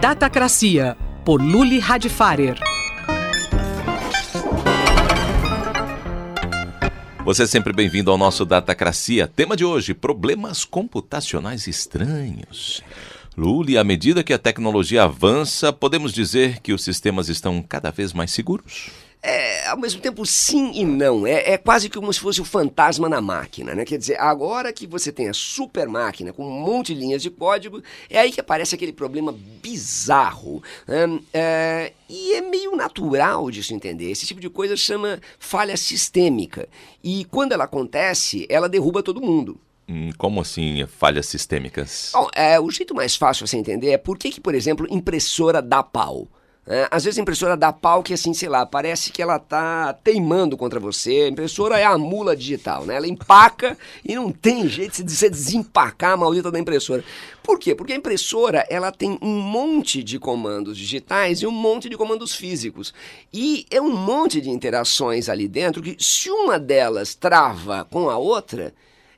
Datacracia, por Luli Radfarer. Você é sempre bem-vindo ao nosso Datacracia. Tema de hoje, problemas computacionais estranhos. Luli, à medida que a tecnologia avança, podemos dizer que os sistemas estão cada vez mais seguros? Ao mesmo tempo sim e não. É quase como se fosse o fantasma na máquina, né? Quer dizer, agora que você tem a super máquina com um monte de linhas de código, é aí que aparece aquele problema bizarro. E é meio natural de se entender. Esse tipo de coisa chama falha sistêmica. E quando ela acontece, ela derruba todo mundo. Como assim, falhas sistêmicas? Bom, o jeito mais fácil de você entender é por que, por exemplo, impressora dá pau. Às vezes a impressora dá pau que, assim, sei lá, parece que ela tá teimando contra você. A impressora é a mula digital, né? Ela empaca e não tem jeito de você desempacar a maldita da impressora. Por quê? Porque a impressora, ela tem um monte de comandos digitais e um monte de comandos físicos. E é um monte de interações ali dentro que, se uma delas trava com a outra,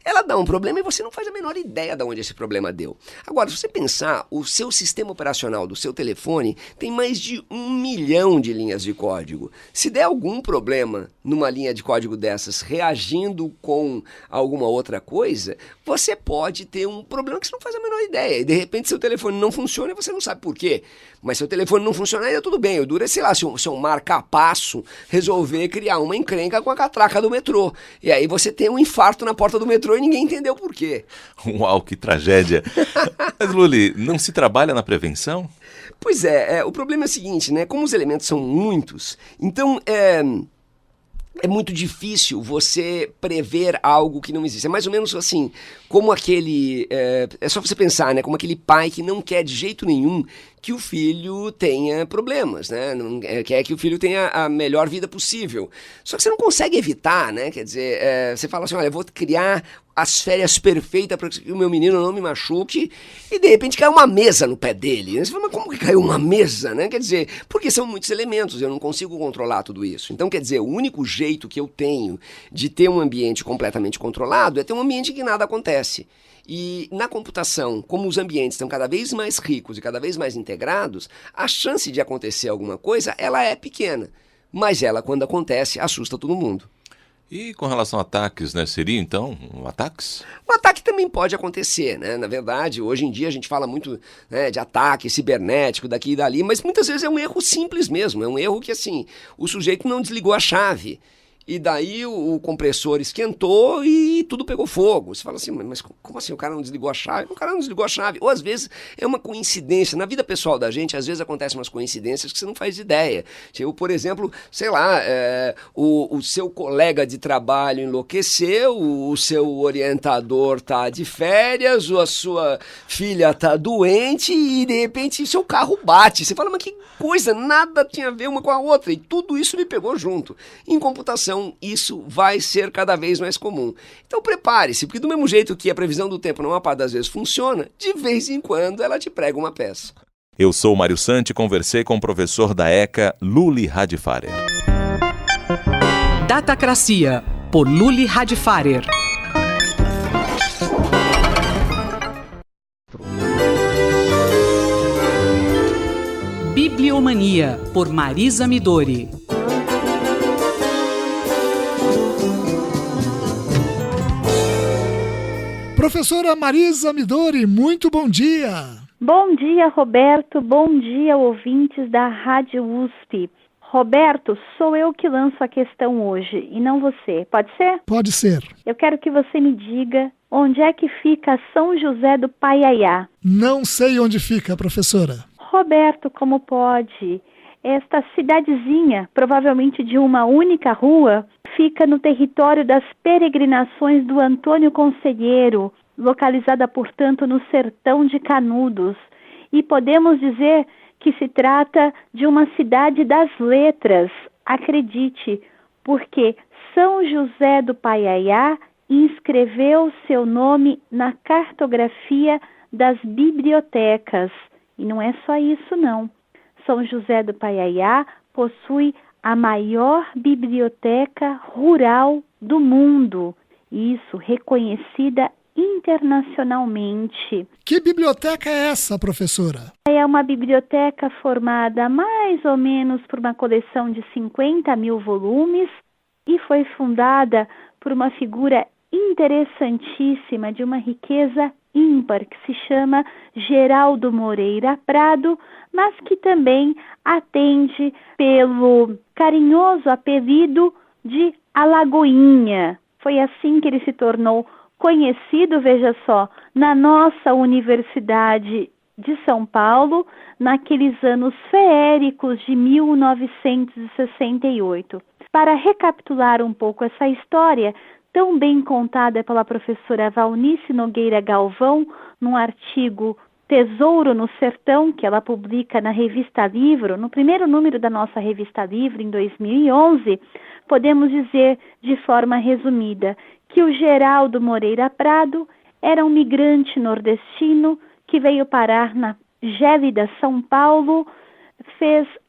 ela dá um problema e você não faz a menor ideia de onde esse problema deu. Agora, se você pensar, o seu sistema operacional do seu telefone tem mais de 1 milhão de linhas de código. Se der algum problema numa linha de código dessas reagindo com alguma outra coisa, você pode ter um problema que você não faz a menor ideia. E de repente seu telefone não funciona e você não sabe por quê. Mas se o telefone não funcionar, ainda tudo bem. O duro é, sei lá, se um marca-passo resolver criar uma encrenca com a catraca do metrô. E aí você tem um infarto na porta do metrô e ninguém entendeu por quê. Uau, que tragédia. Mas, Luli, não se trabalha na prevenção? Pois é, o problema é o seguinte, né? Como os elementos são muitos, então é muito difícil você prever algo que não existe. É mais ou menos assim, como aquele... É só você pensar, né? Como aquele pai que não quer de jeito nenhum que o filho tenha problemas, né? Não, quer que o filho tenha a melhor vida possível. Só que você não consegue evitar, né? Quer dizer, você fala assim, olha, eu vou criar as férias perfeitas para que o meu menino não me machuque, e de repente cai uma mesa no pé dele. Você fala, mas como que caiu uma mesa, né? Quer dizer, porque são muitos elementos, eu não consigo controlar tudo isso. Então, quer dizer, o único jeito que eu tenho de ter um ambiente completamente controlado é ter um ambiente em que nada acontece. E na computação, como os ambientes estão cada vez mais ricos e cada vez mais integrados, a chance de acontecer alguma coisa, ela é pequena. Mas ela, quando acontece, assusta todo mundo. E com relação a ataques, né? Seria, então, ataques? O ataque também pode acontecer, né? Na verdade, hoje em dia a gente fala muito, né, de ataque cibernético daqui e dali, mas muitas vezes é um erro simples mesmo. É um erro que, assim, o sujeito não desligou a chave. E daí o compressor esquentou e tudo pegou fogo. Você fala assim, mas como assim o cara não desligou a chave? O cara não desligou a chave. Ou às vezes é uma coincidência. Na vida pessoal da gente, às vezes acontecem umas coincidências que você não faz ideia. Tipo, por exemplo, sei lá, o seu colega de trabalho enlouqueceu, o seu orientador tá de férias, ou a sua filha tá doente e de repente seu carro bate. Você fala, mas que coisa, nada tinha a ver uma com a outra. E tudo isso me pegou junto. Em computação, isso vai ser cada vez mais comum. Então prepare-se, porque do mesmo jeito que a previsão do tempo na maior parte das vezes funciona, de vez em quando ela te prega uma peça. Eu sou o Mário Santi e conversei com o professor da ECA, Luli Radfarer. Datacracia, por Luli Radfarer. Bibliomania, por Marisa Midori. Professora Marisa Midori, muito bom dia. Bom dia, Roberto. Bom dia, ouvintes da Rádio USP. Roberto, sou eu que lanço a questão hoje e não você. Pode ser? Pode ser. Eu quero que você me diga onde é que fica São José do Paiaiá. Não sei onde fica, professora. Roberto, como pode? Esta cidadezinha, provavelmente de uma única rua, fica no território das peregrinações do Antônio Conselheiro, localizada, portanto, no sertão de Canudos. E podemos dizer que se trata de uma cidade das letras, acredite, porque São José do Paiaiá inscreveu seu nome na cartografia das bibliotecas. E não é só isso, não. São José do Paiaiá possui a maior biblioteca rural do mundo, isso reconhecida internacionalmente. Que biblioteca é essa, professora? É uma biblioteca formada mais ou menos por uma coleção de 50 mil volumes e foi fundada por uma figura interessantíssima, de uma riqueza ímpar, que se chama Geraldo Moreira Prado, mas que também atende pelo carinhoso apelido de Alagoinha. Foi assim que ele se tornou conhecido, veja só, na nossa Universidade de São Paulo, naqueles anos feéricos de 1968. Para recapitular um pouco essa história, tão bem contada pela professora Valnice Nogueira Galvão, num artigo Tesouro no Sertão, que ela publica na Revista Livro, no primeiro número da nossa Revista Livro, em 2011, podemos dizer de forma resumida que o Geraldo Moreira Prado era um migrante nordestino que veio parar na gélida São Paulo,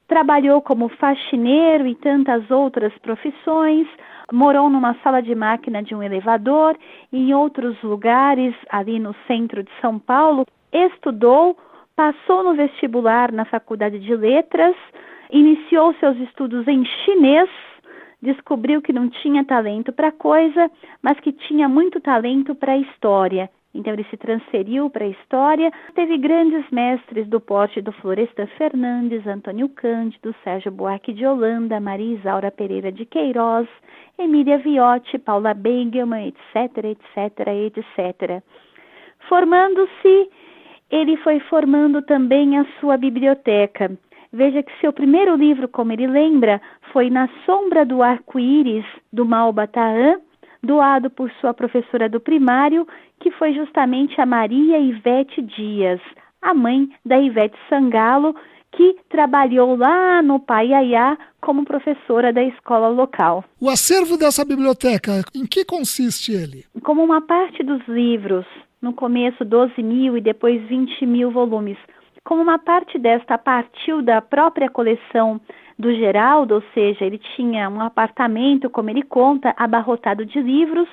trabalhou como faxineiro e tantas outras profissões, morou numa sala de máquina de um elevador e em outros lugares ali no centro de São Paulo, estudou, passou no vestibular na Faculdade de Letras, iniciou seus estudos em chinês, descobriu que não tinha talento para coisa, mas que tinha muito talento para história. Então ele se transferiu para a história, teve grandes mestres do porte do Florestan Fernandes, Antônio Cândido, Sérgio Buarque de Holanda, Maria Isaura Pereira de Queiroz, Emília Viotti, Paula Beigelman, etc, etc, etc. Formando-se, ele foi formando também a sua biblioteca. Veja que seu primeiro livro, como ele lembra, foi Na Sombra do Arco-Íris, do Malbataan, doado por sua professora do primário, que foi justamente a Maria Ivete Dias, a mãe da Ivete Sangalo, que trabalhou lá no Paiaiá como professora da escola local. O acervo dessa biblioteca, em que consiste ele? Como uma parte dos livros, no começo 12 mil e depois 20 mil volumes, como uma parte desta partiu da própria coleção do Geraldo, ou seja, ele tinha um apartamento, como ele conta, abarrotado de livros.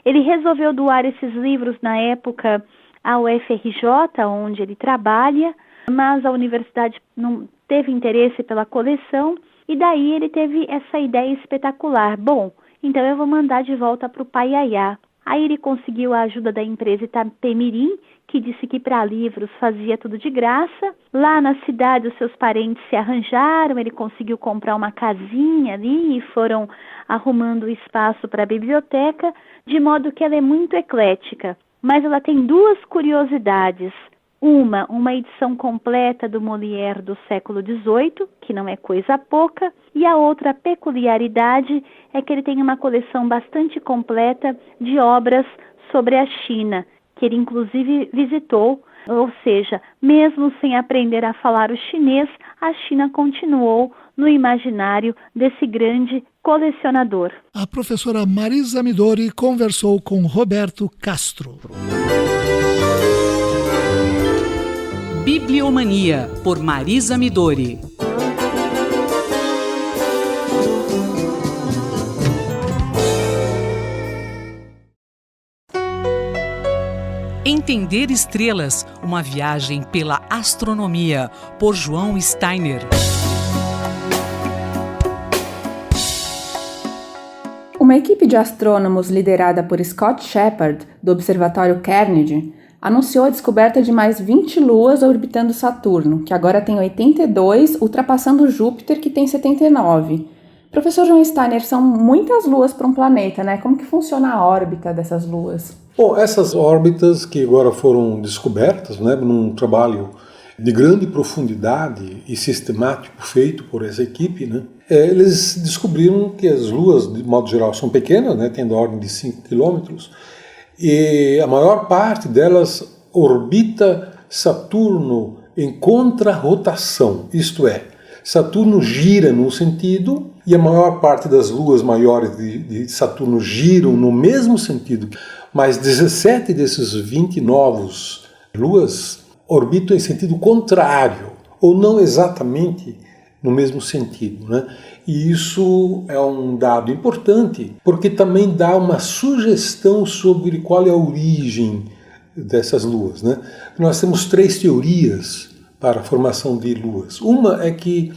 Ele resolveu doar esses livros na época ao UFRJ, onde ele trabalha, mas a universidade não teve interesse pela coleção e daí ele teve essa ideia espetacular. Bom, então eu vou mandar de volta para o Paiaiá. Aí ele conseguiu a ajuda da empresa Itapemirim, que disse que para livros fazia tudo de graça. Lá na cidade os seus parentes se arranjaram, ele conseguiu comprar uma casinha ali e foram arrumando espaço para a biblioteca, de modo que ela é muito eclética. Mas ela tem duas curiosidades. Uma edição completa do Molière do século XVIII, que não é coisa pouca, e a outra peculiaridade é que ele tem uma coleção bastante completa de obras sobre a China, que ele inclusive visitou, ou seja, mesmo sem aprender a falar o chinês, a China continuou no imaginário desse grande colecionador. A professora Marisa Midori conversou com Roberto Castro. Bibliomania, por Marisa Midori. Entender estrelas, uma viagem pela astronomia, por João Steiner. Uma equipe de astrônomos liderada por Scott Shepard, do Observatório Carnegie, anunciou a descoberta de mais 20 luas orbitando Saturno, que agora tem 82, ultrapassando Júpiter, que tem 79. Professor João Steiner, são muitas luas para um planeta, né? Como que funciona a órbita dessas luas? Bom, essas órbitas que agora foram descobertas, né, num trabalho de grande profundidade e sistemático feito por essa equipe, né, eles descobriram que as luas, de modo geral, são pequenas, né, tendo a ordem de 5 quilômetros, e a maior parte delas orbita Saturno em contrarrotação, isto é, Saturno gira num sentido e a maior parte das luas maiores de Saturno giram no mesmo sentido, mas 17 desses 20 novos luas orbitam em sentido contrário, ou não exatamente no mesmo sentido, né? E isso é um dado importante, porque também dá uma sugestão sobre qual é a origem dessas luas, né? Nós temos 3 teorias para a formação de luas. Uma é que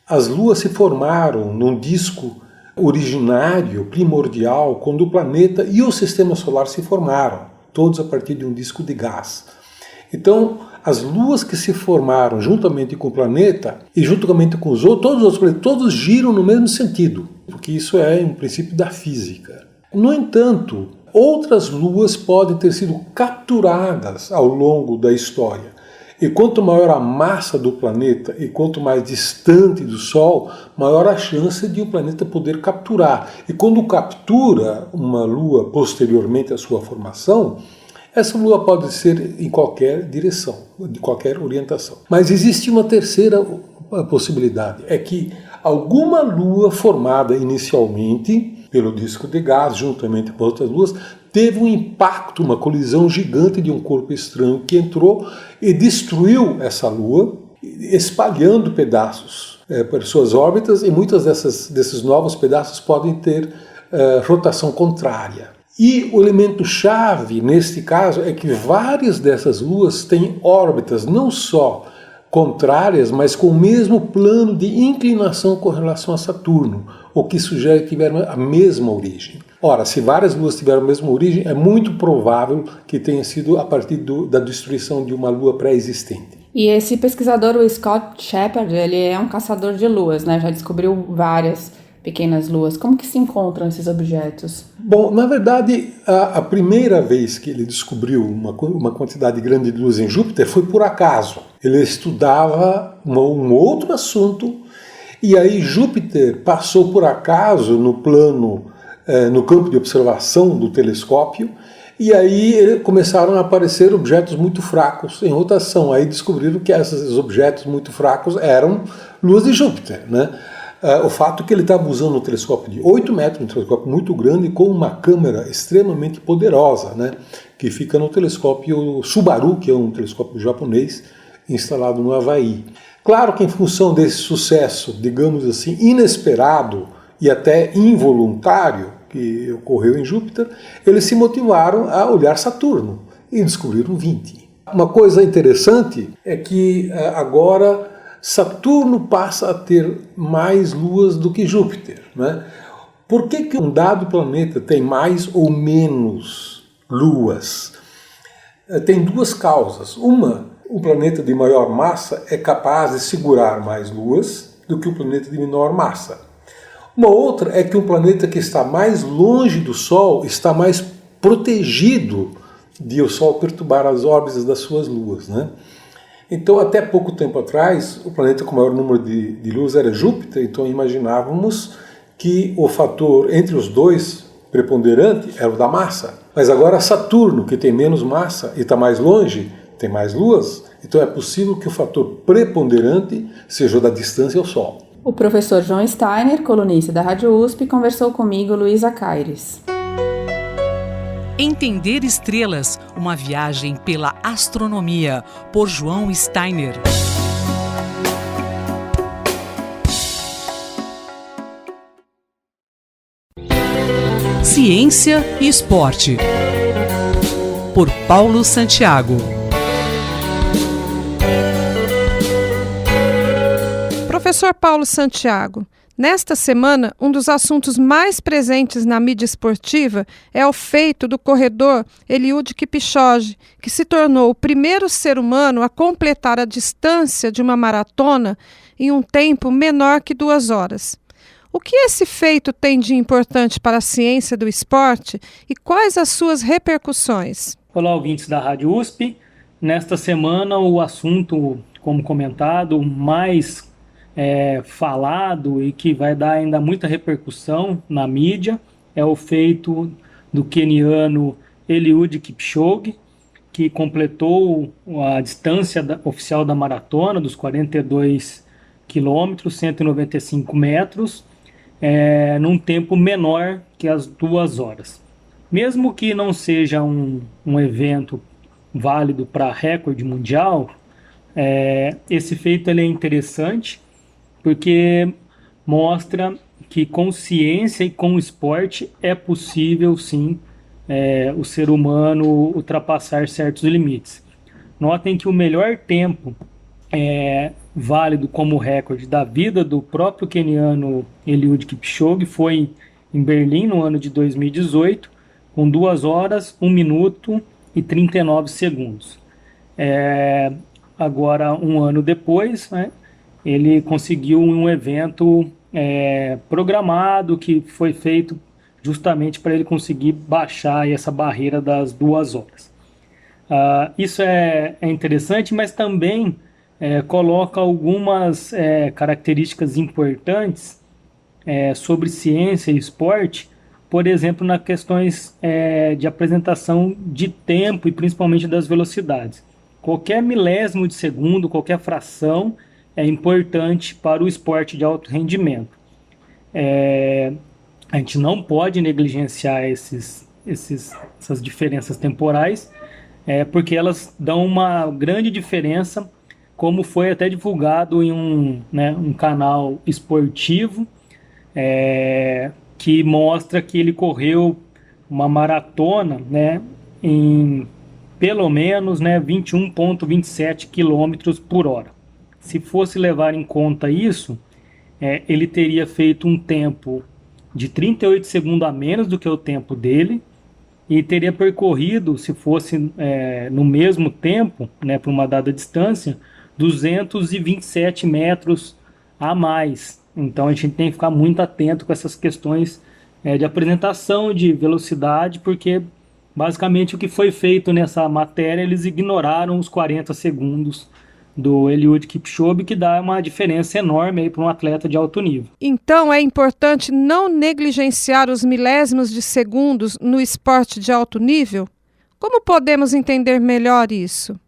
as luas se formaram num disco originário, primordial, quando o planeta e o sistema solar se formaram, todos a partir de um disco de gás. Então, as luas que se formaram juntamente com o planeta e juntamente com os outros, todos os outros planetas, todos giram no mesmo sentido, porque isso é um princípio da física. No entanto, outras luas podem ter sido capturadas ao longo da história. E quanto maior a massa do planeta e quanto mais distante do Sol, maior a chance de o planeta poder capturar. E quando captura uma lua posteriormente à sua formação, essa lua pode ser em qualquer direção, de qualquer orientação. Mas existe uma terceira possibilidade, é que alguma lua formada inicialmente pelo disco de gás, juntamente com outras luas, teve um impacto, uma colisão gigante de um corpo estranho que entrou e destruiu essa lua, espalhando pedaços por suas órbitas, e muitos desses novos pedaços podem ter rotação contrária. E o elemento-chave, neste caso, é que várias dessas luas têm órbitas não só contrárias, mas com o mesmo plano de inclinação com relação a Saturno, o que sugere que tiveram a mesma origem. Ora, se várias luas tiveram a mesma origem, é muito provável que tenha sido a partir da destruição de uma lua pré-existente. E esse pesquisador, o Scott Shepard, ele é um caçador de luas, né? Já descobriu várias pequenas luas. Como que se encontram esses objetos? Bom, na verdade, a primeira vez que ele descobriu uma quantidade grande de luas em Júpiter foi por acaso. Ele estudava um outro assunto e aí Júpiter passou por acaso no campo de observação do telescópio, e aí começaram a aparecer objetos muito fracos em rotação. Aí descobriram que esses objetos muito fracos eram luas de Júpiter, né? O fato é que ele estava usando um telescópio de 8 metros, um telescópio muito grande, com uma câmera extremamente poderosa, né? Que fica no telescópio Subaru, que é um telescópio japonês, instalado no Havaí. Claro que em função desse sucesso, digamos assim, inesperado e até involuntário que ocorreu em Júpiter, eles se motivaram a olhar Saturno e descobriram 20. Uma coisa interessante é que agora Saturno passa a ter mais luas do que Júpiter, né? Por que um dado planeta tem mais ou menos luas? Tem 2 causas. Uma, o planeta de maior massa é capaz de segurar mais luas do que o planeta de menor massa. Uma outra é que um planeta que está mais longe do Sol está mais protegido de o Sol perturbar as órbitas das suas luas, né? Então, até pouco tempo atrás, o planeta com o maior número de luas era Júpiter, então imaginávamos que o fator entre os dois preponderante era o da massa. Mas agora Saturno, que tem menos massa e está mais longe, tem mais luas, então é possível que o fator preponderante seja o da distância ao Sol. O professor João Steiner, colunista da Rádio USP, conversou comigo, Luísa Caires. Entender Estrelas, uma viagem pela astronomia, por João Steiner. Ciência e Esporte, por Paulo Santiago. Professor Paulo Santiago, nesta semana, um dos assuntos mais presentes na mídia esportiva é o feito do corredor Eliud Kipchoge, que se tornou o primeiro ser humano a completar a distância de uma maratona em um tempo menor que 2 horas. O que esse feito tem de importante para a ciência do esporte e quais as suas repercussões? Olá, ouvintes da Rádio USP. Nesta semana, o assunto, como comentado, mais falado e que vai dar ainda muita repercussão na mídia é o feito do queniano Eliud Kipchoge, que completou a distância oficial da maratona dos 42 quilômetros, 195 metros, num tempo menor que as 2 horas. Mesmo que não seja um evento válido para recorde mundial, esse feito ele é interessante porque mostra que com ciência e com esporte é possível, sim, o ser humano ultrapassar certos limites. Notem que o melhor tempo válido como recorde da vida do próprio queniano Eliud Kipchoge foi em Berlim, no ano de 2018, com 2 horas, 1 minuto e 39 segundos. Agora, um ano depois, né, ele conseguiu um evento programado que foi feito justamente para ele conseguir baixar essa barreira das 2 horas. Isso é interessante, mas também coloca algumas características importantes sobre ciência e esporte, por exemplo, nas questões de apresentação de tempo e principalmente das velocidades. Qualquer milésimo de segundo, qualquer fração é importante para o esporte de alto rendimento. A gente não pode negligenciar essas diferenças temporais, porque elas dão uma grande diferença, como foi até divulgado em um canal esportivo, que mostra que ele correu uma maratona, né, em pelo menos 21,27 km por hora. Se fosse levar em conta isso, ele teria feito um tempo de 38 segundos a menos do que o tempo dele, e teria percorrido, se fosse no mesmo tempo, para uma dada distância, 227 metros a mais. Então a gente tem que ficar muito atento com essas questões de apresentação, de velocidade, porque basicamente o que foi feito nessa matéria, eles ignoraram os 40 segundos do Eliud Kipchoge, que dá uma diferença enorme para um atleta de alto nível. Então é importante não negligenciar os milésimos de segundos no esporte de alto nível? Como podemos entender melhor isso?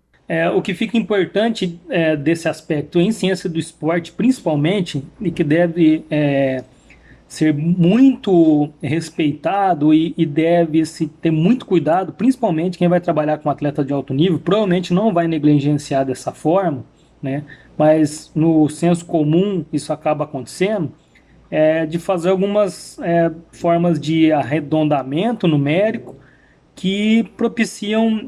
O que fica importante desse aspecto em ciência do esporte, principalmente, e que deve ser muito respeitado e deve-se ter muito cuidado, principalmente quem vai trabalhar com atleta de alto nível, provavelmente não vai negligenciar dessa forma, né? Mas no senso comum isso acaba acontecendo, de fazer algumas formas de arredondamento numérico que propiciam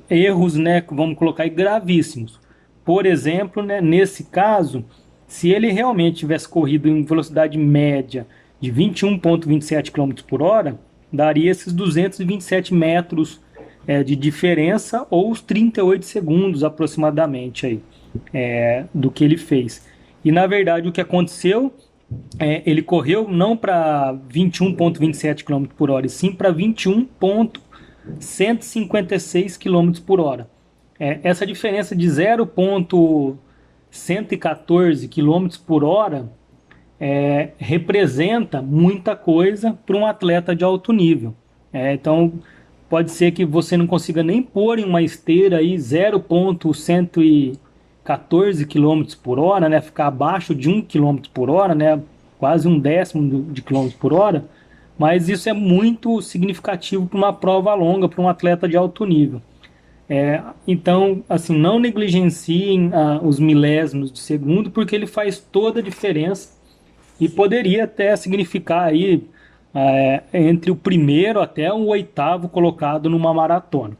erros, vamos colocar aí, gravíssimos. Por exemplo, nesse caso, se ele realmente tivesse corrido em velocidade média de 21,27 km por hora, daria esses 227 metros de diferença, ou os 38 segundos aproximadamente aí, do que ele fez. E na verdade o que aconteceu, ele correu não para 21,27 km por hora, e sim para 21,156 km por hora. Essa diferença de 0,114 km por hora representa muita coisa para um atleta de alto nível. Então, pode ser que você não consiga nem pôr em uma esteira aí 0,114 km por hora, ficar abaixo de 1 km por hora, quase 1/10 de km por hora, mas isso é muito significativo para uma prova longa, para um atleta de alto nível. Então, assim, não negligenciem os milésimos de segundo, porque ele faz toda a diferença e poderia até significar aí, entre o primeiro até o 8º colocado numa maratona.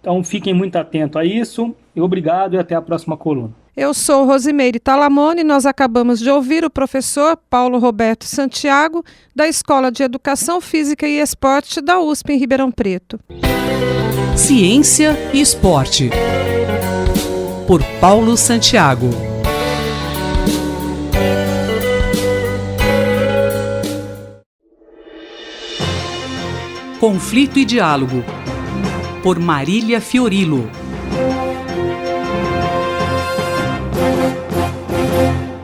Então, fiquem muito atentos a isso. Obrigado e até a próxima coluna. Eu sou Rosimeire Talamone e nós acabamos de ouvir o professor Paulo Roberto Santiago, da Escola de Educação Física e Esporte da USP em Ribeirão Preto. Ciência e Esporte, por Paulo Santiago. Conflito e Diálogo, por Marília Fiorillo.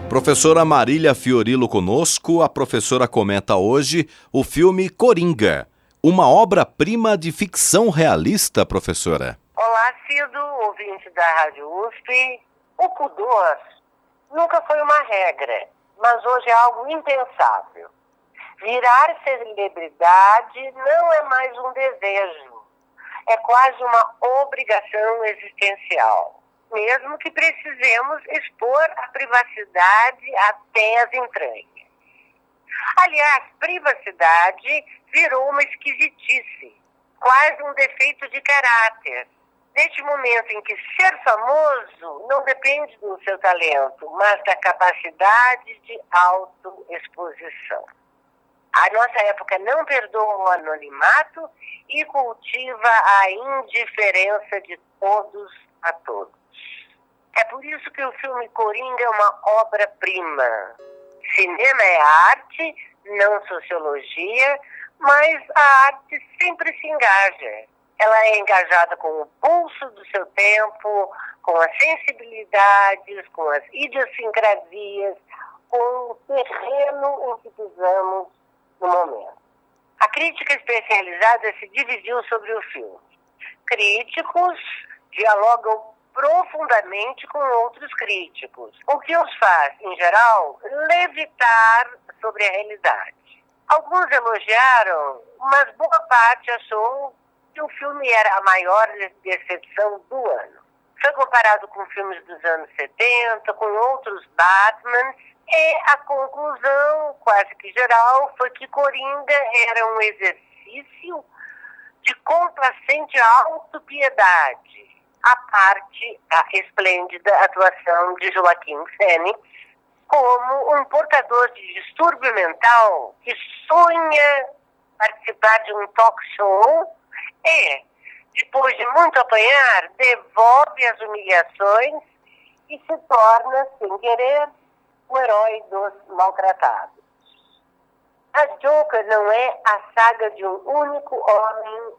Professora Marília Fiorillo conosco. A professora comenta hoje o filme Coringa, uma obra-prima de ficção realista, professora. Olá, Cido, ouvinte da Rádio USP. O pudor nunca foi uma regra, mas hoje é algo impensável. Virar celebridade não é mais um desejo, é quase uma obrigação existencial. mesmo que precisemos expor a privacidade até as entranhas. Aliás, privacidade virou uma esquisitice, quase um defeito de caráter. Neste momento em que ser famoso não depende do seu talento, mas da capacidade de autoexposição. A nossa época não perdoa o anonimato e cultiva a indiferença de todos a todos. É por isso que o filme Coringa é uma obra-prima. Cinema é arte, não sociologia, mas a arte sempre se engaja. Ela é engajada com o pulso do seu tempo, com as sensibilidades, com as idiosincrasias, com o terreno em que pisamos no momento. A crítica especializada se dividiu sobre o filme. Críticos dialogam profundamente com outros críticos, o que os faz, em geral, levitar sobre a realidade. Alguns elogiaram, mas boa parte achou que o filme era a maior decepção do ano. Foi comparado com filmes dos anos 70, com outros Batmans, e a conclusão, quase que geral, foi que Coringa era um exercício de complacente autopiedade, à parte a esplêndida atuação de Joaquim Phoenix, como um portador de distúrbio mental que sonha participar de um talk show e, depois de muito apanhar, devolve as humilhações e se torna, sem querer, o herói dos maltratados. A Joker não é a saga de um único homem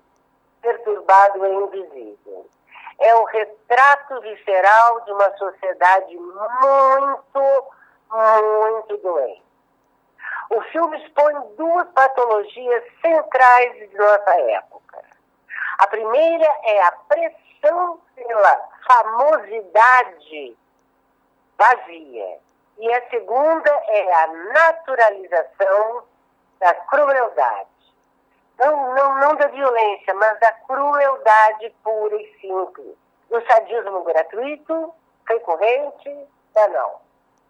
perturbado e invisível. É o retrato visceral de uma sociedade muito, muito doente. O filme expõe duas patologias centrais de nossa época. A primeira é a pressão pela famosidade vazia. E a segunda é a naturalização da crueldade. Não da violência, mas da crueldade pura e simples. Do sadismo gratuito, recorrente, banal.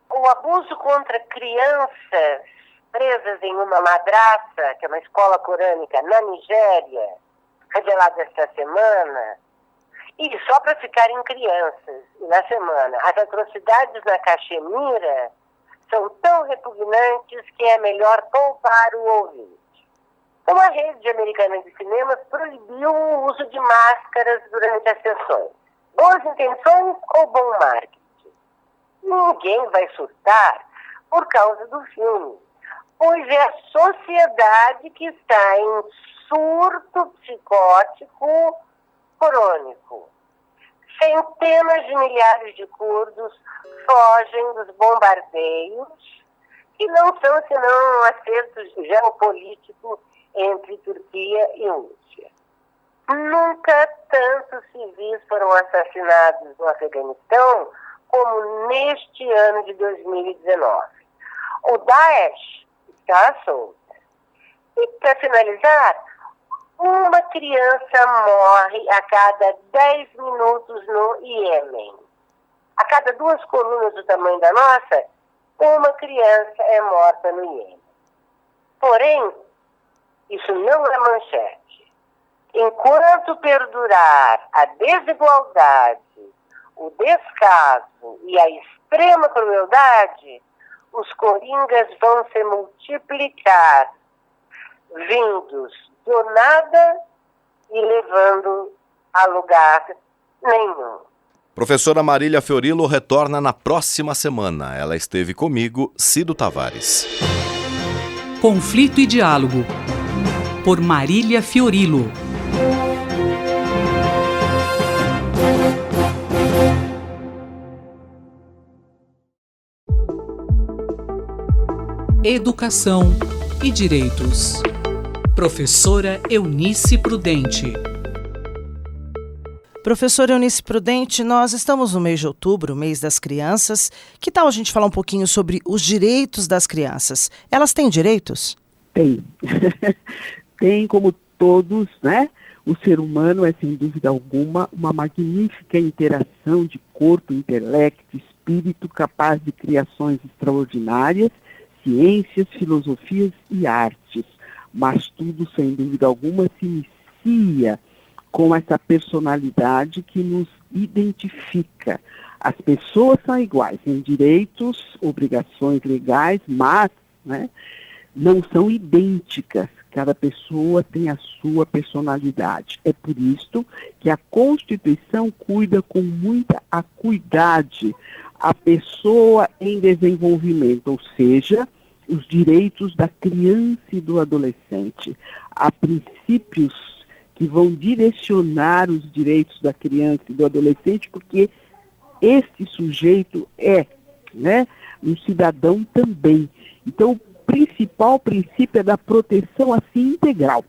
O abuso contra crianças presas em uma madraça, que é uma escola corânica na Nigéria, revelado esta semana, e só para ficar em crianças, na semana, as atrocidades na Caxemira são tão repugnantes que é melhor poupar o ouvinte. Uma rede americana de cinemas proibiu o uso de máscaras durante as sessões. Boas intenções ou bom marketing? Ninguém vai surtar por causa do filme, pois é a sociedade que está em surto psicótico crônico. Centenas de milhares de curdos fogem dos bombardeios, que não são senão um acerto geopolítico entre Turquia e Rússia. Nunca tantos civis foram assassinados no Afeganistão como neste ano de 2019. O Daesh está solto. E, para finalizar, uma criança morre a cada 10 minutos no Iêmen. A cada 2 colunas do tamanho da nossa, uma criança é morta no Iêmen. Porém, isso não é manchete. Enquanto perdurar a desigualdade, o descaso e a extrema crueldade, os coringas vão se multiplicar, vindos do nada e levando a lugar nenhum. Professora Marília Fiorilo retorna na próxima semana. Ela esteve comigo, Cido Tavares. Conflito e Diálogo, por Marília Fiorilo. Educação e Direitos. Professora Eunice Prudente. Professora Eunice Prudente, nós estamos no mês de outubro, mês das crianças. Que tal a gente falar um pouquinho sobre os direitos das crianças? Elas têm direitos? Tem. Tem, como todos, né? O ser humano é, sem dúvida alguma, uma magnífica interação de corpo, intelecto, espírito, capaz de criações extraordinárias, ciências, filosofias e artes. Mas tudo, sem dúvida alguma, se inicia com essa personalidade que nos identifica. As pessoas são iguais em direitos, obrigações legais, mas não são idênticas. Cada pessoa tem a sua personalidade. É por isso que a Constituição cuida com muita acuidade a pessoa em desenvolvimento, ou seja, os direitos da criança e do adolescente. Há princípios que vão direcionar os direitos da criança e do adolescente, porque este sujeito é, um cidadão também. Então, o principal princípio é da proteção assim integral.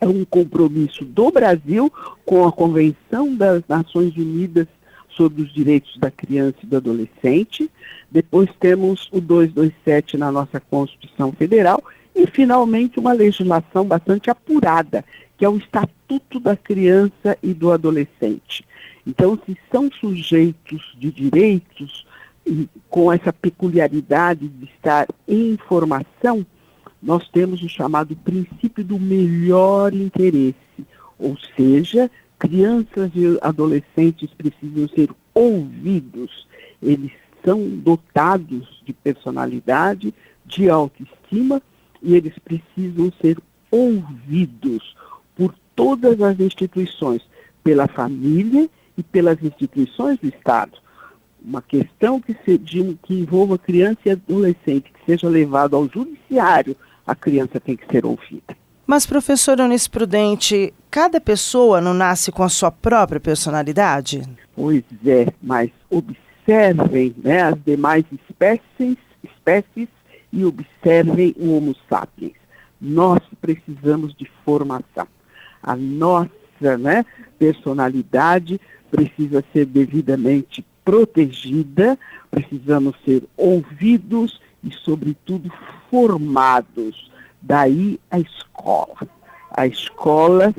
É um compromisso do Brasil com a Convenção das Nações Unidas sobre os Direitos da Criança e do Adolescente. Depois temos o 227 na nossa Constituição Federal e, finalmente, uma legislação bastante apurada, que é o Estatuto da Criança e do Adolescente. Então, se são sujeitos de direitos e com essa peculiaridade de estar em formação, nós temos o chamado princípio do melhor interesse, ou seja, crianças e adolescentes precisam ser ouvidos, eles são dotados de personalidade, de autoestima, e eles precisam ser ouvidos por todas as instituições, pela família e pelas instituições do Estado. Uma questão que envolva criança e adolescente, que seja levado ao judiciário, a criança tem que ser ouvida. Mas, professora Eunice Prudente, cada pessoa não nasce com a sua própria personalidade? Pois é, mas observem as demais espécies e observem o Homo sapiens. Nós precisamos de formação. A nossa personalidade precisa ser devidamente protegida, precisamos ser ouvidos e, sobretudo, formados. Daí a escola. A escola,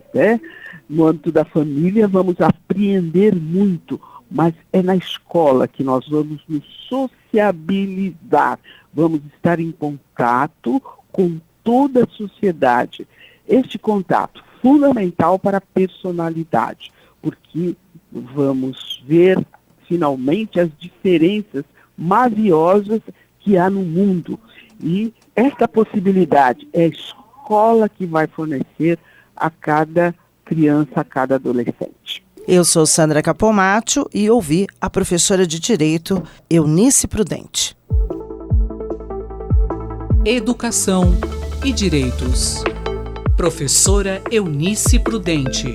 no âmbito da família, vamos apreender muito, mas é na escola que nós vamos nos sociabilizar, vamos estar em contato com toda a sociedade. Este contato fundamental para a personalidade, porque vamos ver finalmente as diferenças maviosas que há no mundo. E esta possibilidade é a escola que vai fornecer a cada criança, a cada adolescente. Eu sou Sandra Capomatto e ouvi a professora de Direito, Eunice Prudente. Educação e Direitos. Professora Eunice Prudente.